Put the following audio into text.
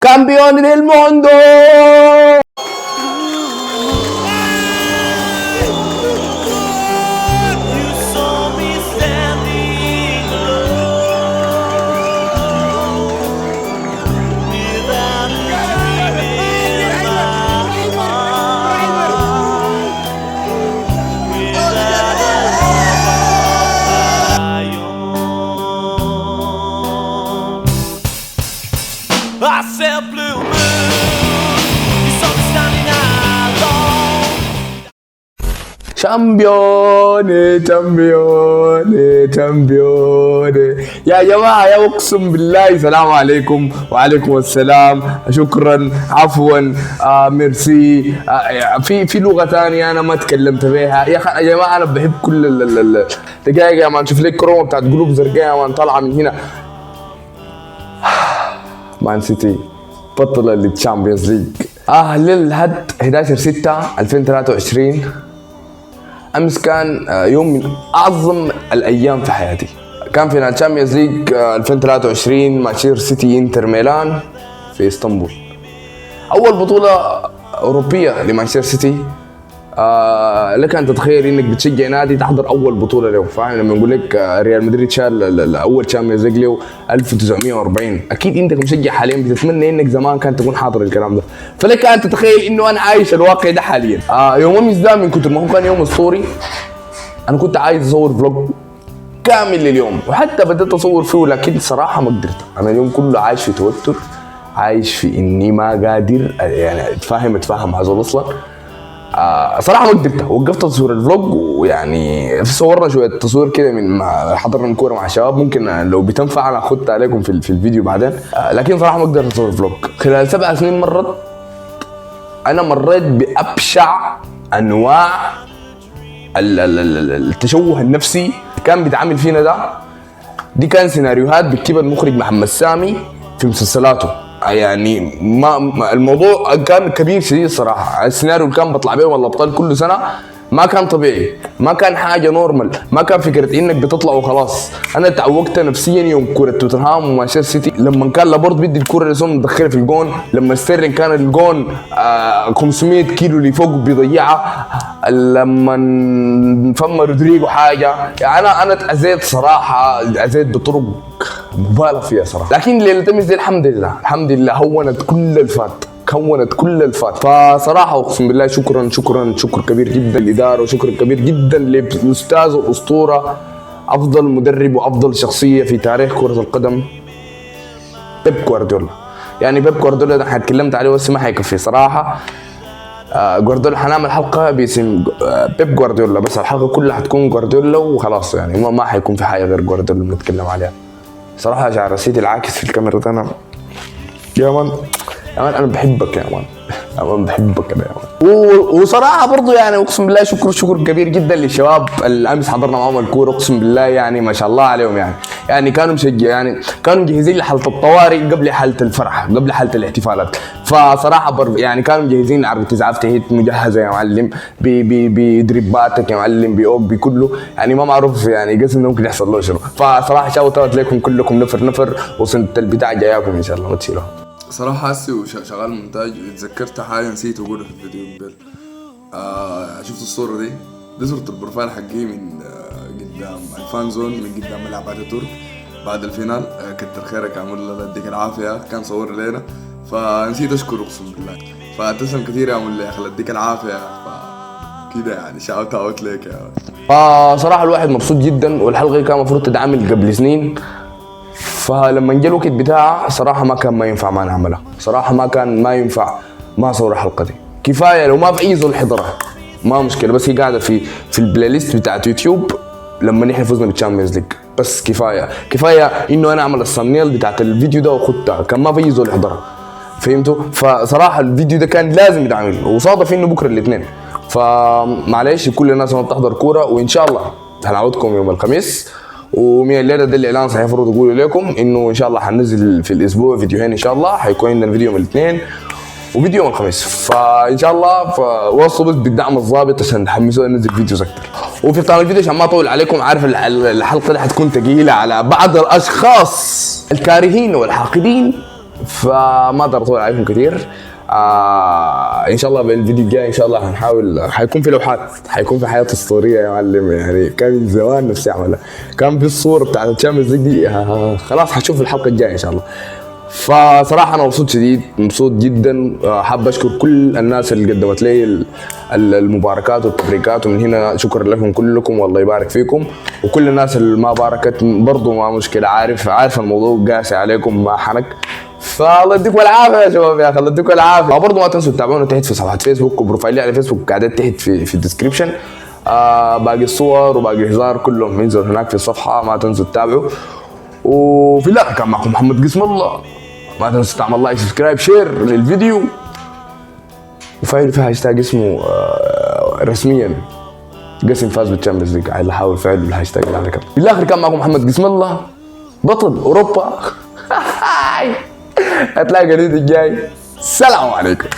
Campioni del mondo! I said blue moon, you saw me standing alone. شامبيوني يا جماعة، يا أقسم بالله. السلام عليكم. وعليكم السلام. شكرا، عفوا، ميرسي. في لغة ثانية أنا ما تكلمت بها يا جماعة. أنا بحب كل دقائق يا مان. شوف لك كرومة بتاعت قلوب زرقاء يا مان طالعة من هنا. مان سيتي بطل للتشامبيونز ليج. للهد 11/6/2023. امس كان يوم من اعظم الايام في حياتي. كان في التشامبيونز ليج 2023 مانشستر سيتي انتر ميلان في اسطنبول. اول بطولة اوروبيه لمانشستر سيتي. لك ان تتخيل انك بتشجع نادي تحضر اول بطوله له. فاهم لما نقول لك ريال مدريد شال اول تشامبيونز ليج له 1940، اكيد انت كمشجع حاليا بتتمنى انك زمان كان تكون حاضر الكلام ده. فلك ان تتخيل انه انا عايش الواقع ده حاليا. يوم امس ده من كتر ما هو كان يوم اسطوري، انا كنت عايز اصور فلوج كامل لليوم، وحتى بدأت اصور فيه، لكن صراحه ما قدرت. انا اليوم كله عايش في توتر، عايش في اني ما قادر يعني اتفاهم هذول اصلا. صراحه ما قدرت، وقفت تصوير الفلوج. ويعني صورنا شويه تصوير كده من حضرنا كوره مع الشباب، ممكن لو بتنفع انا اخدها عليكم في الفيديو بعدين. لكن صراحه ما قدرت اصور فلوج. خلال 7 سنين انا مريت بابشع انواع التشوه النفسي كان بيتعامل فينا ده. دي كان سيناريوهات بيكتبها المخرج محمد سامي في مسلسلاته. يعني ما الموضوع كان كبير شديد صراحه. السيناريو اللي كان بطلع بيه الابطال كل سنه ما كان طبيعي، ما كان حاجه نورمال، ما كان فكره انك بتطلع وخلاص. انا تعوقت نفسيا يوم كره توتنهام ومانشستر سيتي، لما كان لابورت بيدي الكره لسون مدخله في الجون، لما ستيرلينج كان الجون 500 كيلو اللي فوق بيضيعها، لما فما رودريجو حاجه. يعني انا اتاذيت صراحه، اتاذيت بطرق مبالغ فيها صراحه. لكن ليله امس دي الحمد لله هونت كل الفات. فصراحه اقسم بالله شكر كبير جدا للاداره، وشكر كبير جدا للاستاذ والاسطوره، افضل مدرب وافضل شخصيه في تاريخ كره القدم، بيب جوارديولا. يعني بيب جوارديولا ده حتكلمت عليه بس ما حيكفي صراحه. جوارديولا حنعمل حلقه باسم بيب جوارديولا، بس الحلقه كلها حتكون جوارديولا وخلاص. يعني ما حيكون في حاجه غير جوارديولا بنتكلم عليها. صراحه شعر رصيدي العاكس في الكاميرا ده. انا يا مان انا بحبك يا مان، بحبك انا يا مان. وصراحه برضو يعني اقسم بالله شكر كبير جدا للشباب اللي امس حضرنا معهم الكوره. اقسم بالله يعني ما شاء الله عليهم. يعني كانوا يعني كانوا مجهزين لحاله الطوارئ قبل حاله الفرح، قبل حاله الاحتفالات. فصراحه يعني كانوا مجهزين عربيه اسعاف تهيت مجهزه يا معلم، بدريباتك يا معلم، بكله. يعني ما معروف يعني قسم ممكن يحصل له شنو. فصراحه شاوت اوت لكم كلكم نفر، وسنه البتاع جاياكم ان شاء الله ما تشيلوها. صراحة حاسي وشغال مونتاج اتذكرت حاجة نسيت أقولها في الفيديو قبل. شفت الصورة دي صورة البروفايل حقي من قدام الفان زون، من قدام ملعب اتاتورك بعد الفينال. كتر خيرك عمول الله يديك العافية، كان صور لنا فنسيت أشكر أقسم بالله. فتسلم كثير يا عمول يا أخي يديك العافية. كده يعني شاوت اوت ليك يا فصراحة الواحد مبسوط جدا. والحلقة كان المفروض تتعمل قبل سنين، فلما جاء الوقت بتاعها صراحه ما ينفع ما نعملها. صراحه ما ينفع ما اصور الحلقه دي. كفايه لو ما في اي زول حضرها ما مشكله، بس هي قاعده في البلاي ليست بتاعت يوتيوب لما نحن فزنا بالتشامبيونز ليج. بس كفايه انه انا اعمل الثامنيل بتاعت الفيديو ده واخدها، كان ما في اي زول يحضرها. فهمتوا؟ فصراحه الفيديو ده كان لازم يتعمل، وصادف انه بكره الاثنين. فمعليش كل الناس ما تحضر كوره، وان شاء الله هنعودكم يوم الخميس. ومن الليله ده الاعلان صحيح المفروض اقول لكم انه ان شاء الله حننزل في الاسبوع فيديوهين. ان شاء الله حيكون عندنا فيديو يوم الاثنين وفيديو يوم الخميس. فان شاء الله فوصلوا بس بالدعم الضابط عشان تحمسوا ننزل فيديوز اكثر. وفي ختام الفيديو عشان ما اطول عليكم، عارف الحلقه دي حتكون ثقيله على بعض الاشخاص الكارهين والحاقدين فما اقدر اطول عليكم كثير. ان شاء الله بالفيديو الجاي ان شاء الله هنحاول، حيكون في لوحات، حيكون في حياة اسطورية يا معلم. يعني كان من زمان نفسي اعملها، كان في الصورة بتاعت الشامبيونز ليج دي خلاص هشوف الحلقة الجاية ان شاء الله. فصراحة أنا مبسوط شديد، مبسوط جدا. حاب أشكر كل الناس اللي قدمت لي المباركات والتبريكات، ومن هنا شكرا لكم كلكم والله يبارك فيكم. وكل الناس اللي ما باركت برضو ما مشكلة، عارف الموضوع قاسي عليكم ما حنك. فالله يديكم العافية يا شباب، يا أخي الله يديكم العافية. برضو ما تنسوا تتابعونا تحت في صفحة فيسبوك وبروفايلي على فيسبوك قاعدين تحت في الديسكريبشن. باقي الصور وباقي الهزار كلهم ينزل هناك في الصفحة، ما تنسوا تتابعوا. وفي الآخر كان معكم محمد قسم الله. ما تنسوا تعمل لايك سبسكرايب شير للفيديو، وفعلوا فيها هاشتاج اسمه رسميا قسم فاز بالتشامبيونز ليج. عايز احاول فعلوا الهاشتاج على كده. في الاخر كان معكم محمد قسم الله بطل اوروبا. هتلاقي الفيديو الجاي. السلام عليكم.